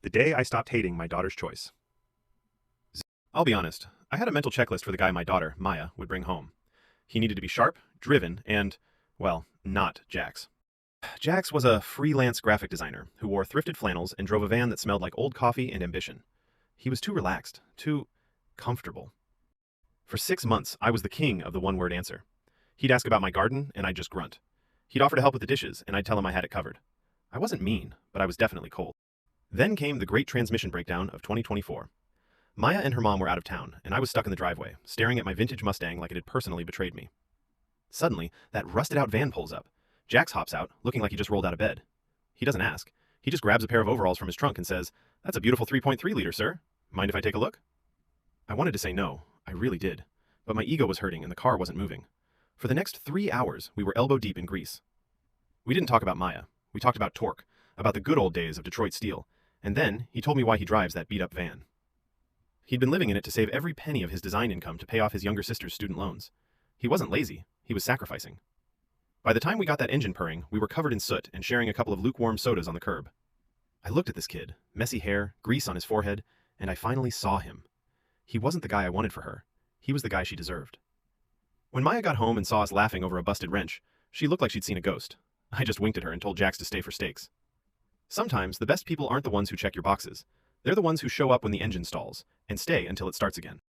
The day I stopped hating my daughter's choice. I'll be honest, I had a mental checklist for the guy my daughter, Maya, would bring home. He needed to be sharp, driven, and, well, not Jax. Jax was a freelance graphic designer who wore thrifted flannels and drove a van that smelled like old coffee and ambition. He was too relaxed, too comfortable. For 6 months, I was the king of the one-word answer. He'd ask about my garden, and I'd just grunt. He'd offer to help with the dishes, and I'd tell him I had it covered. I wasn't mean, but I was definitely cold. Then came the great transmission breakdown of 2024. Maya and her mom were out of town, and I was stuck in the driveway, staring at my vintage Mustang like it had personally betrayed me. Suddenly, that rusted-out van pulls up. Jax hops out, looking like he just rolled out of bed. He doesn't ask. He just grabs a pair of overalls from his trunk and says, "That's a beautiful 3.3-liter, sir. Mind if I take a look?" I wanted to say no. I really did. But my ego was hurting and the car wasn't moving. For the next 3 hours, we were elbow-deep in grease. We didn't talk about Maya. We talked about torque, about the good old days of Detroit steel, and then he told me why he drives that beat-up van. He'd been living in it to save every penny of his design income to pay off his younger sister's student loans. He wasn't lazy. He was sacrificing. By the time we got that engine purring, we were covered in soot and sharing a couple of lukewarm sodas on the curb. I looked at this kid, messy hair, grease on his forehead, and I finally saw him. He wasn't the guy I wanted for her. He was the guy she deserved. When Maya got home and saw us laughing over a busted wrench, she looked like she'd seen a ghost. I just winked at her and told Jax to stay for steaks. Sometimes, the best people aren't the ones who check your boxes. They're the ones who show up when the engine stalls, and stay until it starts again.